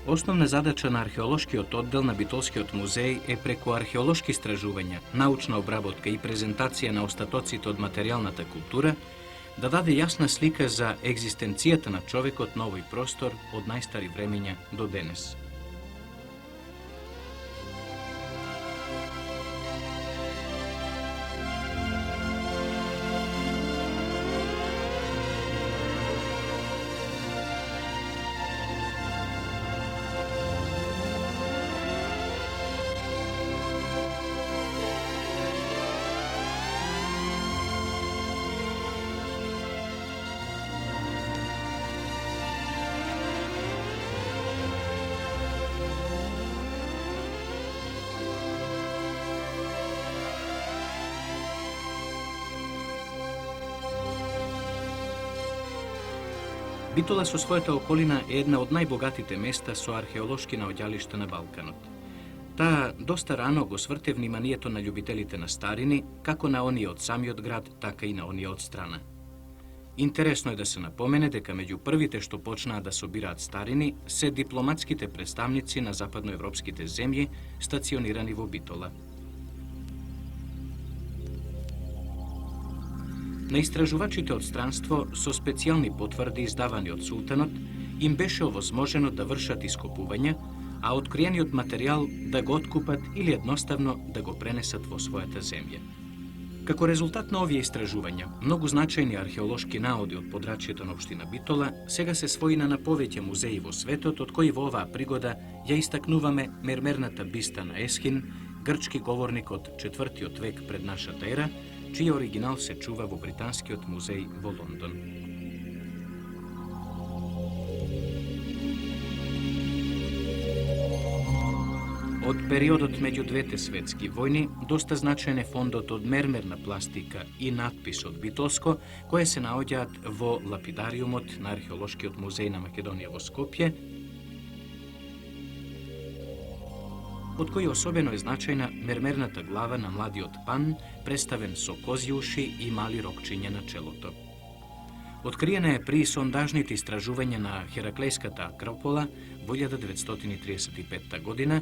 Основна задача на археолошкиот оддел на Битолскиот музеј е преку археолошки истражувања, научна обработка и презентација на остатоците од материјалната култура да даде јасна слика за екзистенцијата на човекот на овој простор од најстари времења до денес. Битола со својата околина е една од најбогатите места со археолошки наоѓалишта на Балканот. Таа доста рано го сврте вниманието на љубителите на старини, како на оние од самиот град, така и на оние од страна. Интересно е да се напомене дека меѓу првите што почнаа да собираат старини се дипломатските представници на западноевропските земји стационирани во Битола. На истражувачите од странство со специјални потврди издавани од султанот им беше овозможено да вршат ископувања, а откриениот материјал да го откупат или едноставно да го пренесат во својата земја. Како резултат на овие истражувања, многу значајни археолошки наоди од подрачјето на општина Битола сега се своина на повеќе музеи во светот, од кои во оваа пригода ја истакнуваме мермерната биста на Есхин, грчки говорник од 4. век пред нашата ера, чиј оригинал се чува во Британскиот музеј во Лондон. Од периодот меѓу двете светски војни, доста значајен е фондот од мермерна пластика и надпис од Битолско, кои се наоѓаат во лапидариумот на Археолошкиот музеј на Македонија во Скопје, од кој особено е значајна мермерната глава на младиот пан, представен со козји уши и мали рокчиња на челото. Откриена е при сондажните истражувања на Хераклејската акропола во 1935 година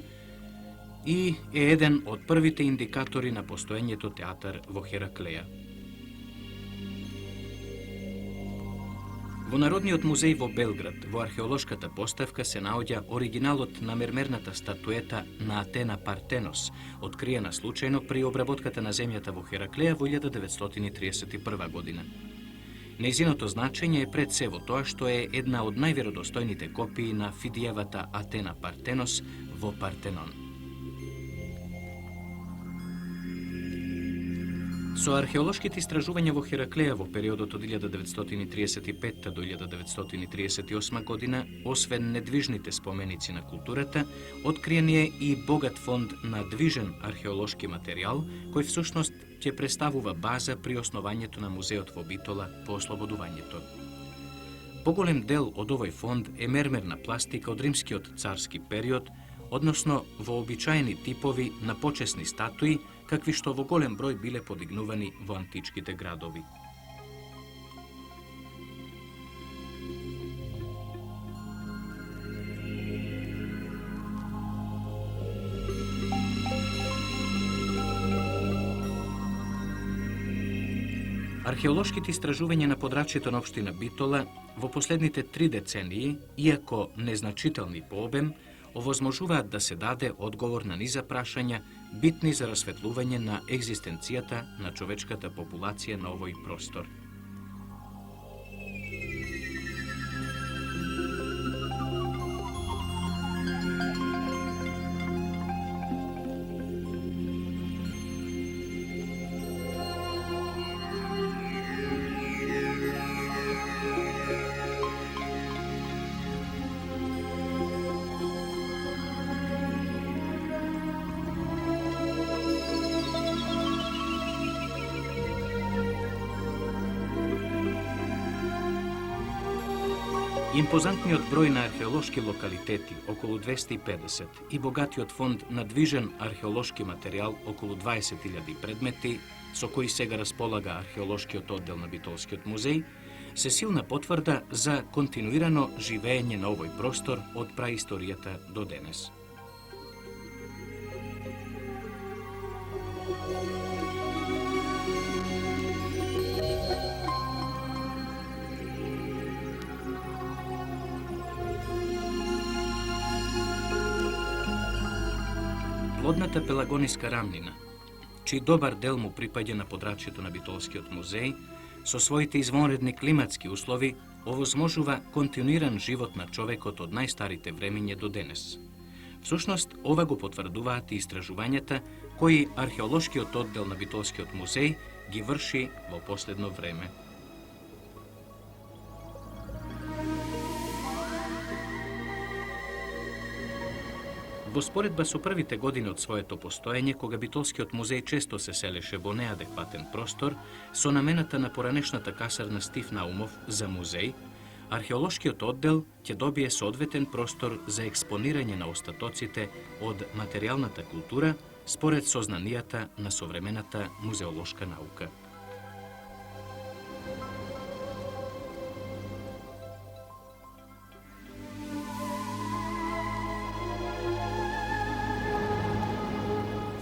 и е еден од првите индикатори на постоењето театар во Хераклеја. Во Народниот музеј во Белград, во археолошката поставка се наоѓа оригиналот на мермерната статуета на Атена Партенос, откриена случајно при обработката на земјата во Хераклеја во 1931 година. Нејзиното значење е пред се во тоа што е една од најверодостојните копии на Фидиевата Атена Партенос во Партенон. Со археолошките истражувања во Хераклеја во периодот од 1935 до 1938 година, освен недвижните споменици на културата, откриен е и богат фонд на движен археолошки материјал, кој всушност ќе представува база при основањето на музеот во Битола по ослободувањето. Поголем дел од овој фонд е мермерна пластика од римскиот царски период, односно вообичаени типови на почесни статуи, какви што во голем број биле подигнувани во античките градови. Археолошките истражувања на подрачјето на општина Битола во последните 3 децении, иако незначителни по обем, овозможуваат да се даде одговор на низа прашања битни за расветлување на екзистенцијата на човечката популација на овој простор. Импозантниот број на археолошки локалитети, околу 250, и богатиот фонд на движен археолошки материјал, околу 20.000 предмети, со кои сега располага археолошкиот оддел на Битолскиот музеј, се силна потврда за континуирано живење на овој простор од праисторијата до денес. Плодната Пелагониска рамнина, чиј добар дел му припаѓа на подрачјето на Битолскиот музеј, со своите извонредни климатски услови, овозможува континуиран живот на човекот од најстарите времиња до денес. Всушност, ова го потврдуваат и истражувањата кои археолошкиот оддел на Битолскиот музеј ги врши во последно време. Во споредба со првите години од своето постоење, кога Битолскиот музеј често се селеше во неадекватен простор, со намената на поранешната касарна Стив Наумов за музеј, археолошкиот оддел ќе добие соодветен простор за експонирање на остатоците од материјалната култура според сознанијата на современата музеолошка наука.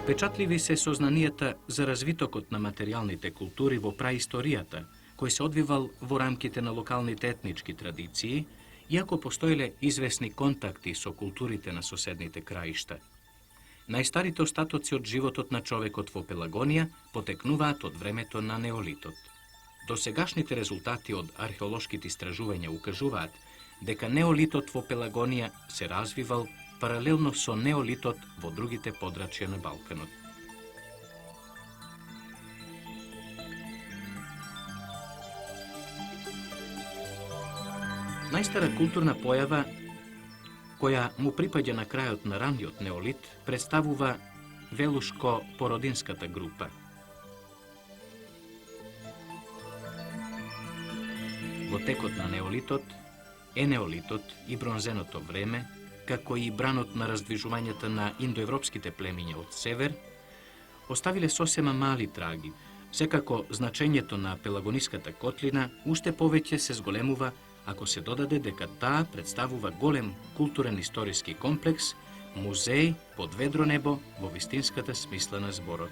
Впечатливи се сознанијата за развитокот на материјалните култури во праисторијата, кој се одвивал во рамките на локалните етнички традиции, иако постоеле известни контакти со културите на соседните краишта. Најстарите остатоци од животот на човекот во Пелагонија потекнуваат од времето на неолитот. Досегашните резултати од археолошките истражувања укажуваат дека неолитот во Пелагонија се развивал паралелно со неолитот во другите подрачја на Балканот. Најстара културна појава која му припаѓа на крајот на ранниот неолит представува Велушко-Породинската група. Во текот на неолитот, енеолитот и бронзеното време, како и бранот на раздвижувањата на индоевропските племиња од север, оставиле сосема мали траги. Секако значењето на Пелагониската котлина уште повеќе се зголемува ако се додаде дека таа представува голем културен историски комплекс, музеј под ведро небо во вистинската смисла на зборот.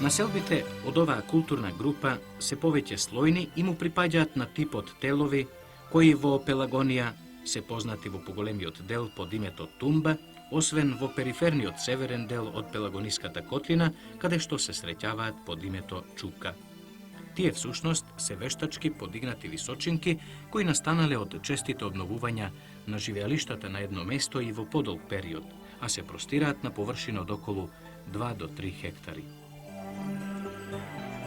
Населбите од оваа културна група се повеќе слојни и му припаѓаат на типот телови кои во Пелагонија се познати во поголемиот дел под името Тумба, освен во периферниот северен дел од Пелагониската котлина, каде што се среќаваат под името Чука. Тие всушност се вештачки подигнати височинки кои настанале од честите обновувања на живеалиштата на едно место и во подолг период, а се простираат на површина од околу 2 до 3 хектари.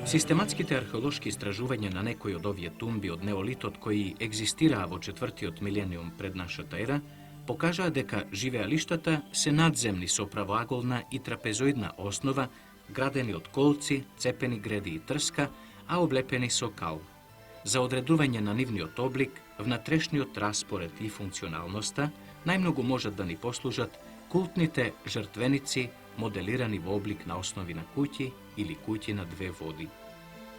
Систематските археолошки истражувања на некои од овие тумби од неолитот кои екзистираа во 4-тиот милениум пред нашата ера, покажаа дека живеалиштата се надземни со правоаголна и трапезоидна основа, градени од колци, цепени греди и трска, а облепени со кал. За одредување на нивниот облик, внатрешниот распоред и функционалноста, најмногу можат да ни послужат култните жртвеници моделирани во облик на основи на куќи или куќи на две води.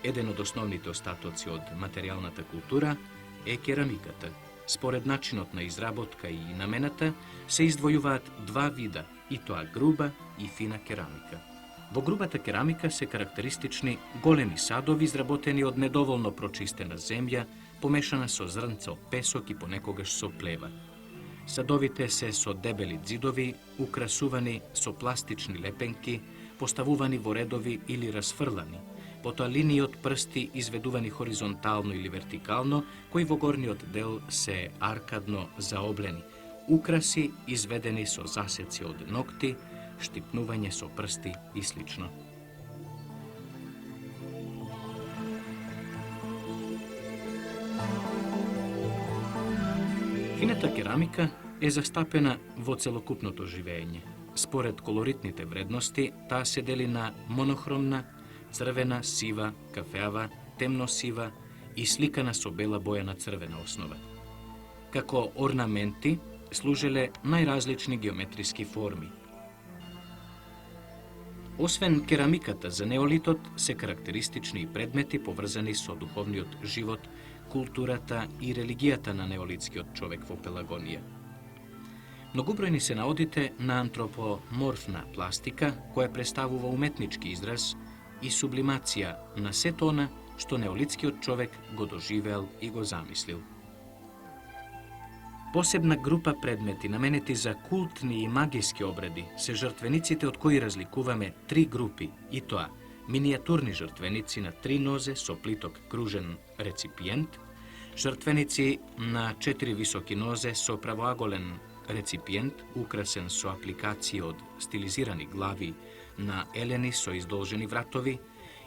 Еден од основните остатоци од материјалната култура е керамиката. Според начинот на изработка и намената се издвојуваат два вида, и тоа груба и фина керамика. Во грубата керамика се карактеристични големи садови изработени од недоволно прочистена земја, помешана со зрнцо, песок и понекогаш со плева. Садовите се со дебели ѕидови, украсувани со пластични лепенки, поставувани во редови или расфрлани, потоа линии од прсти изведувани хоризонтално или вертикално, кои во горниот дел се аркадно заоблени, украси изведени со засеци од ногти, штипнување со прсти и слично. Фината керамика е застапена во целокупното живење. Според колоритните вредности, таа се дели на монохромна, црвена, сива, кафеава, темно-сива и сликана со бела боја на црвена основа. Како орнаменти служеле најразлични геометриски форми. Освен керамиката за неолитот, се карактеристични и предмети поврзани со духовниот живот, културата и религијата на неолитскиот човек во Пелагонија. Многобројни се наодите на антропоморфна пластика, која представува уметнички израз и сублимација на сето она што неолитскиот човек го доживеал и го замислил. Посебна група предмети наменети за култни и магиски обреди се жртвениците од кои разликуваме три групи, и тоа минијатурни жртвеници на 3 нозе со плиток кружен реципиент, жртвеници на 4 високи нозе со правоаголен реципиент украсен со апликации од стилизирани глави на елени со издолжени вратови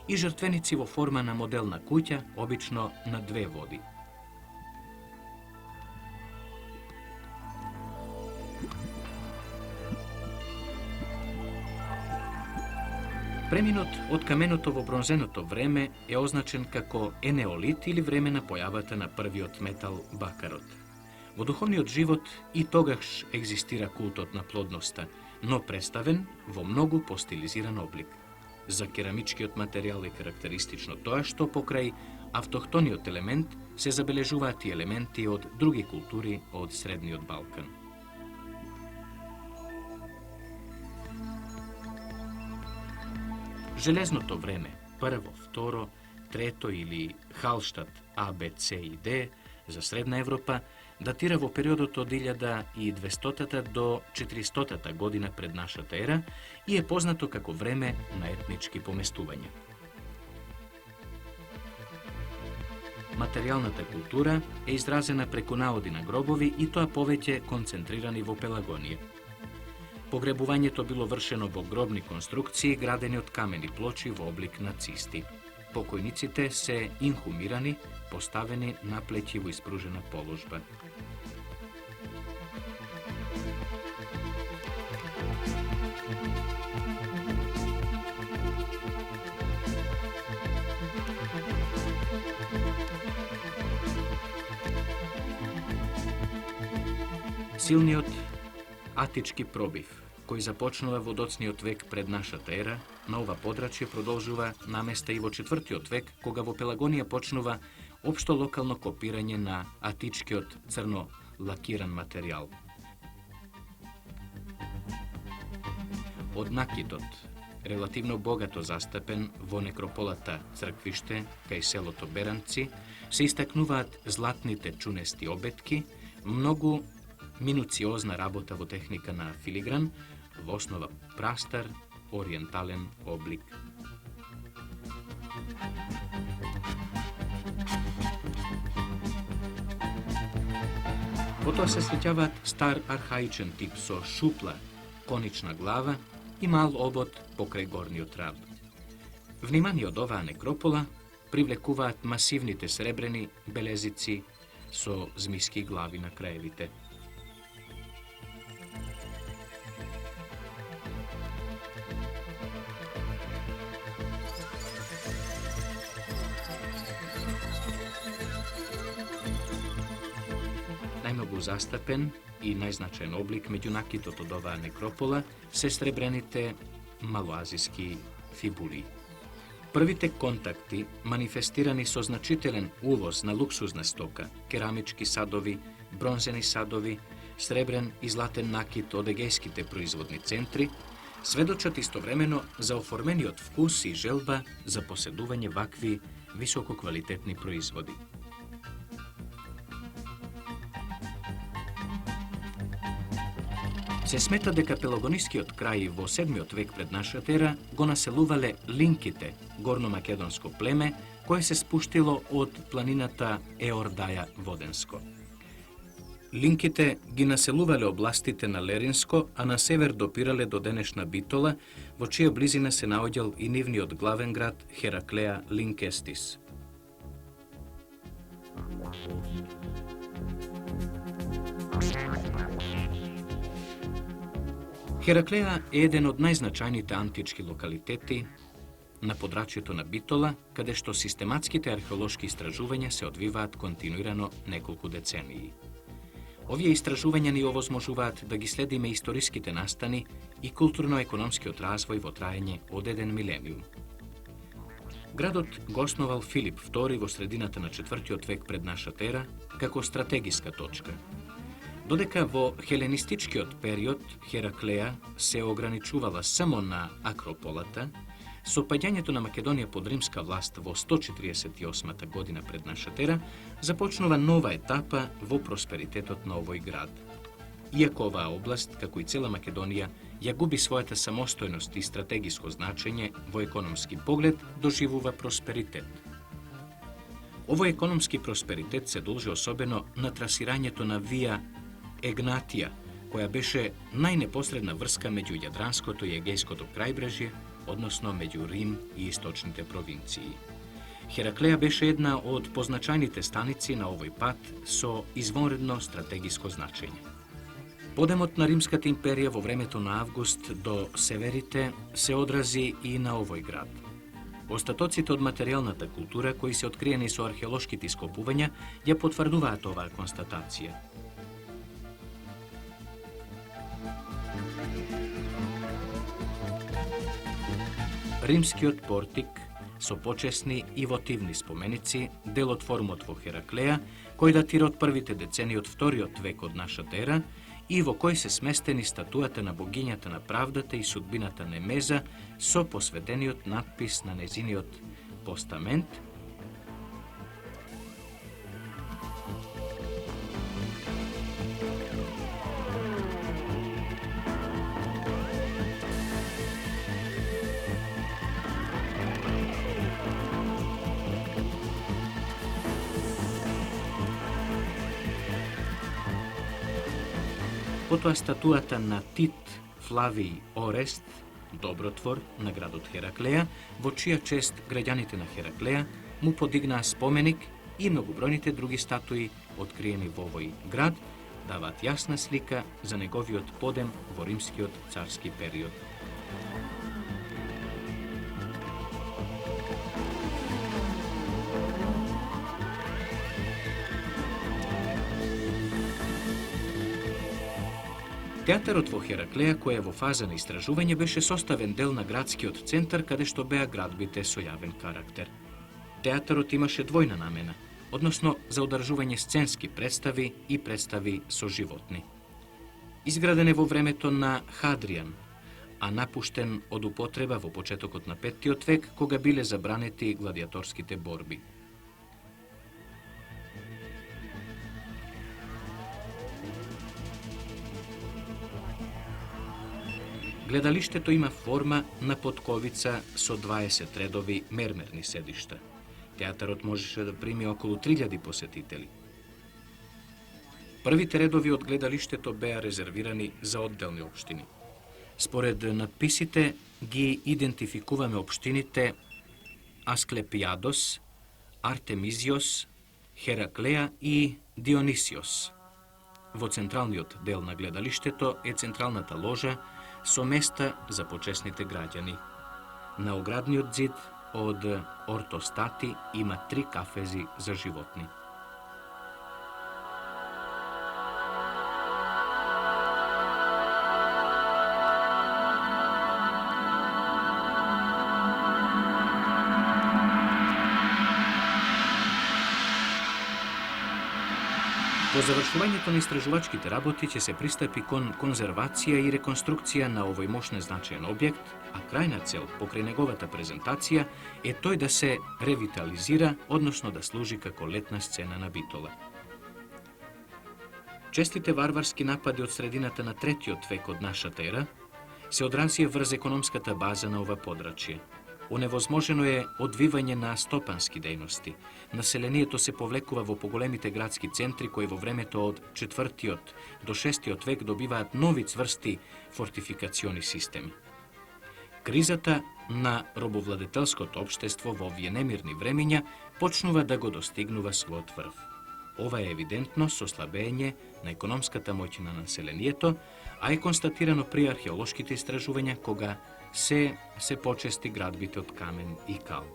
и жртвеници во форма на моделна куќа, обично на 2 води. Преминот од каменото во бронзеното време е означен како енеолит или време на појавата на првиот метал бакарот. Во духовниот живот и тогаш екзистира култот на плодноста, но представен во многу постилизиран облик. За керамичкиот материјал е карактеристично тоа што покрај автохтониот елемент се забележуваат и елементи од други култури од Средниот Балкан. Железното време, прво, второ, трето или Халштат А, Б, С и Д за Средна Европа, датира во периодот од 1200 до 400 година пред нашата ера и е познато како време на етнички поместувања. Материјалната култура е изразена преку наоди на гробови и тоа повеќе концентрирани во Пелагонија. Погребувањето било вршено во гробни конструкции градени од камени плочи во облик на цисти. Покојниците се инхумирани, поставени на плеќи во испружена положба. Силниот атички пробив, кој започнува во доцниот век пред нашата ера, на ова подрачје продолжува наместа и во 4-тиот век, кога во Пелагонија почнува општо локално копирање на атичкиот црно лакиран материјал. Од накитот, релативно богато застапен во некрополата Црквиште кај селото Беранци, се истакнуваат златните чунести обетки, многу минуциозна работа во техника на филигран, во основа прастар, ориентален облик. Потоа се среќаваат стар архаичен тип со шупла, конична глава и мал обод покрај горниот раб. Внимание од оваа некропола привлекуваат масивните сребрени белезици со змиски глави на краевите. Најмногу застапен и најзначаен облик меѓу накитот од оваа некропола се сребрените малоазиски фибули. Првите контакти, манифестирани со значителен увоз на луксузна стока, керамички садови, бронзени садови, сребрен и златен накит од егејските производни центри, сведочат истовремено за оформениот вкус и желба за поседување вакви висококвалитетни производи. Се смета дека пелагонискиот крај во 7-миот век пред нашата ера го населувале линките, горномакедонско племе, кое се спуштило од планината Еордаја Воденско. Линките ги населувале областите на Леринско, а на север допирале до денешна Битола, во чија близина се наоѓал и нивниот главен град Хераклеа Линкестис. Хераклеа е еден од најзначајните антички локалитети на подрачјето на Битола, каде што систематските археолошки истражувања се одвиваат континуирано неколку децении. Овие истражувања ни овозможуваат да ги следиме историските настани и културно-економскиот развој во траење од еден милениум. Градот го основал Филип II во средината на 4. век пред нашата ера како стратегиска точка. Додека во хеленистичкиот период Хераклеја се ограничувала само на Акрополата, со паѓањето на Македонија под римска власт во 148 година пред нашата ера, започнува нова етапа во просперитетот на овој град. Иако оваа област, како и цела Македонија, ја губи својата самостојност и стратегиско значење во економски поглед, доживува просперитет. Овој економски просперитет се должи особено на трасирањето на Вија Егнатија, која беше најнепосредна врска меѓу Јадранското и Егејското крајбрежје, односно меѓу Рим и источните провинции. Хераклеја беше една од позначајните станици на овој пат со извонредно стратегиско значење. Подемот на Римската империја во времето на Август до Северите се одрази и на овој град. Остатоците од материјалната култура кои се откриени со археолошките ископувања ја потврдуваат оваа констатација. Римскиот портик со почесни и вотивни споменици, дел од форумот во Хераклеја, кој датира од првите децении од 2. век од нашата ера и во кој се сместени статуата на богињата на правдата и судбината Немеза со посветениот надпис на незиниот постамент, потоа статуата на Тит Флавиј Орест, добротвор на градот Хераклеја, во чија чест граѓаните на Хераклеја му подигнаа споменик и многобројните други статуи откриени во овој град, даваат јасна слика за неговиот подем во римскиот царски период. Театарот во Хераклеја, кој е во фаза на истражување, беше составен дел на градскиот центар, каде што беа градбите со јавен карактер. Театарот имаше двојна намена, односно за одржување сценски представи и представи со животни. Изграден е во времето на Хадријан, а напуштен од употреба во почетокот на 5. век, кога биле забранети гладиаторските борби. Гледалиштето има форма на потковица со 20 редови мермерни седишта. Театарот можеше да прими околу 3000 посетители. Првите редови од гледалиштето беа резервирани за одделни општини. Според надписите ги идентификуваме општините Асклепијадос, Артемизиос, Хераклеја и Дионисиос. Во централниот дел на гледалиштето е централната ложа со места за почесните граѓани. На оградниот зид од ортостати има 3 кафези за животни. По завршувањето на истражувачките работи ќе се пристапи кон конзервација и реконструкција на овој мощно значаен објект, а крајна цел покрај неговата презентација е тој да се ревитализира, односно да служи како летна сцена на Битола. Честите варварски напади од средината на 3. век од нашата ера се одразија врз економската база на ова подрачје. Оневозможено е одвивање на стопански дејности. Населението се повлекува во поголемите градски центри кои во времето од 4. до 6. век добиваат нови цврсти фортификациони системи. Кризата на робовладетелското општество во овие немирни времиња почнува да го достигнува својот врв. Ова е евидентно со слабење на економската моќ на населението, а е констатирано при археолошките истражувања кога се почести градбите од камен и кал.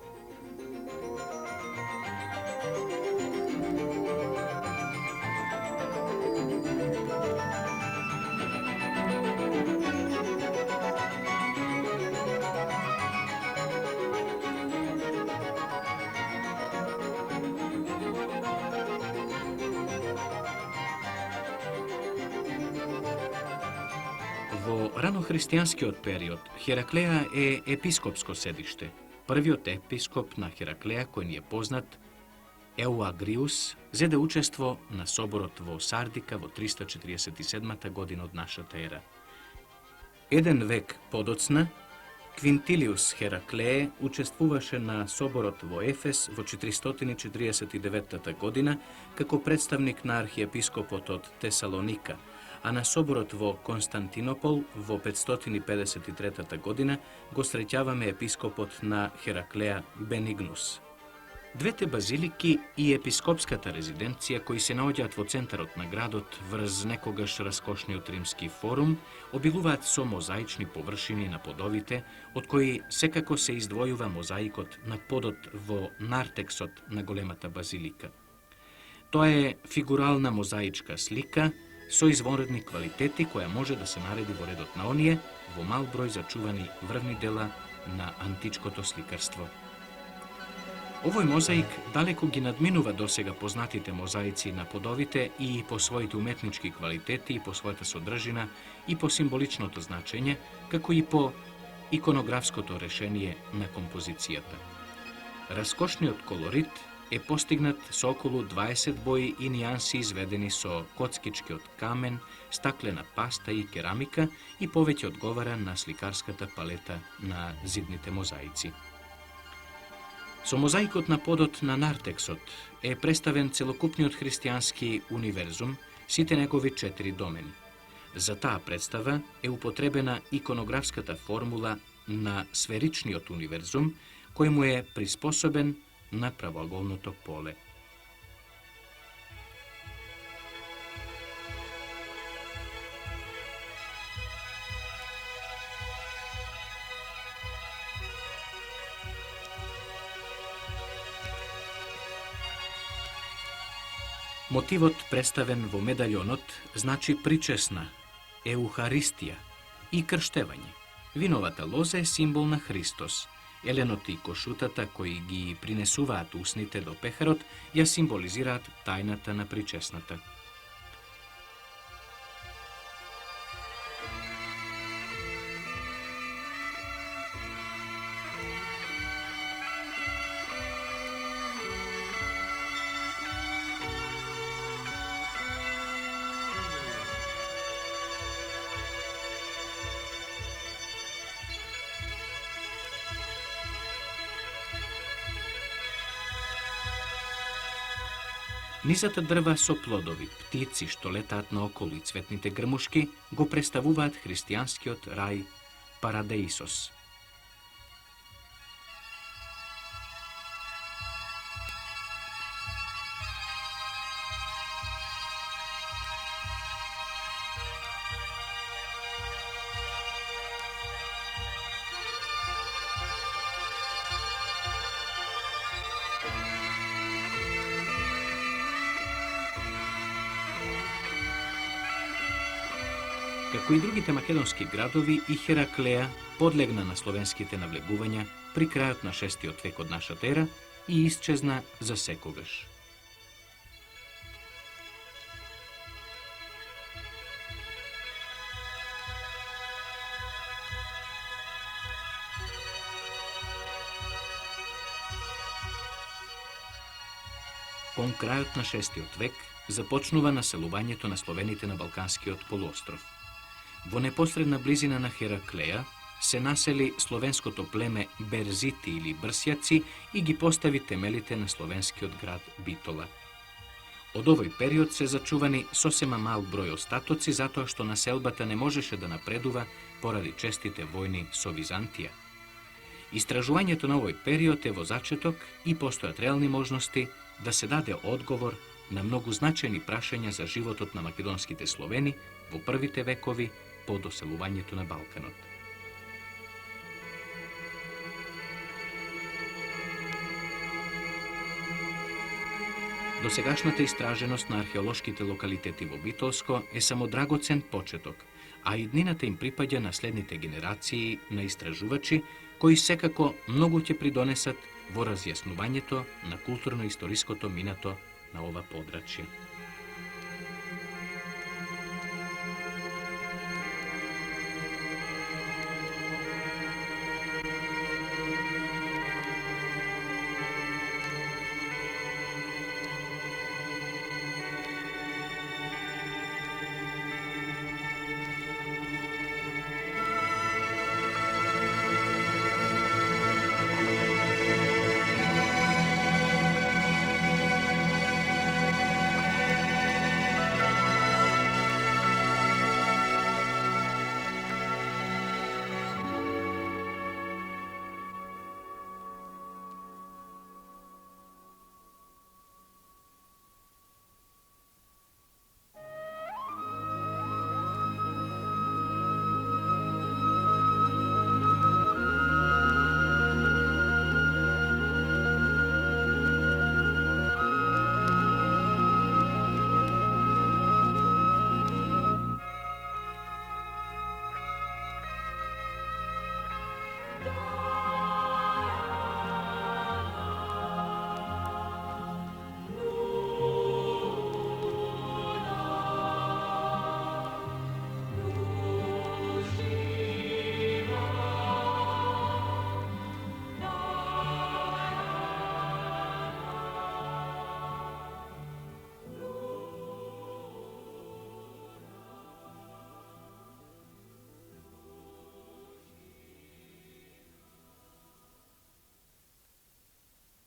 Во ранохристијанскиот период, Хераклеја е епископско седиште. Првиот епископ на Хераклеја, кој ни е познат, Еуагриус, зеде учество на соборот во Сардика во 347 година од нашата ера. Еден век подоцна, Квинтилиус Хераклее учествуваше на соборот во Ефес во 449 година како представник на архиепископот од Тесалоника, а на соборот во Константинопол во 553 година го среќаваме епископот на Хераклеја Бенигнус. Двете базилики и епископската резиденција, кои се наоѓаат во центарот на градот врз некогаш раскошниот римски форум, обилуваат со мозаични површини на подовите, од кои секако се издвојува мозаикот на подот во нартексот на големата базилика. Тоа е фигурална мозаичка слика со извонредни квалитети, која може да се нареди во редот на оние во мал број зачувани врвни дела на античкото сликарство. Овој мозаик далеко ги надминува досега познатите мозаици на подовите и по своите уметнички квалитети, и по својата содржина, и по символичното значење, како и по иконографското решение на композицијата. Раскошниот колорит е постигнат со околу 20 бои и нијанси изведени со коцкички од камен, стаклена паста и керамика и повеќе одговара на сликарската палета на зидните мозаици. Со мозаикот на подот на нартексот е представен целокупниот христијански универзум, сите негови 4 домени. За таа представа е употребена иконографската формула на сферичниот универзум, кој му е приспособен на правоаголното поле. Мотивот представен во медаљонот значи причесна, еухаристија и крштевање. Виновата лоза е символ на Христос. Еленот и кошутата кои ги принесуваат усните до пехарот ја символизираат тајната на причесната. Низата дрва со плодови, птици што летаат наоколу и цветните грмушки го представуваат христијанскиот рај Парадеисос. Како и другите македонски градови, и Хераклеја подлегна на словенските навлегувања при крајот на 6 век од нашата ера и исчезна за секогаш. Кон крајот на 6 век започнува населувањето на словените на Балканскиот полуостров. Во непосредна близина на Хераклеја се насели словенското племе Берзити или Брсјаци и ги постави темелите на словенскиот град Битола. Од овој период се зачувани сосема мал број остатоци затоа што населбата не можеше да напредува поради честите војни со Византија. Истражувањето на овој период е во зачеток и постојат реални можности да се даде одговор на многу значајни прашања за животот на македонските словени во првите векови по доселувањето на Балканот. Досегашната истраженост на археолошките локалитети во Битолско е само драгоцен почеток, а иднината им припаѓа на следните генерации на истражувачи, кои секако многу ќе придонесат во разјаснувањето на културно-историското минато на ова подрачје.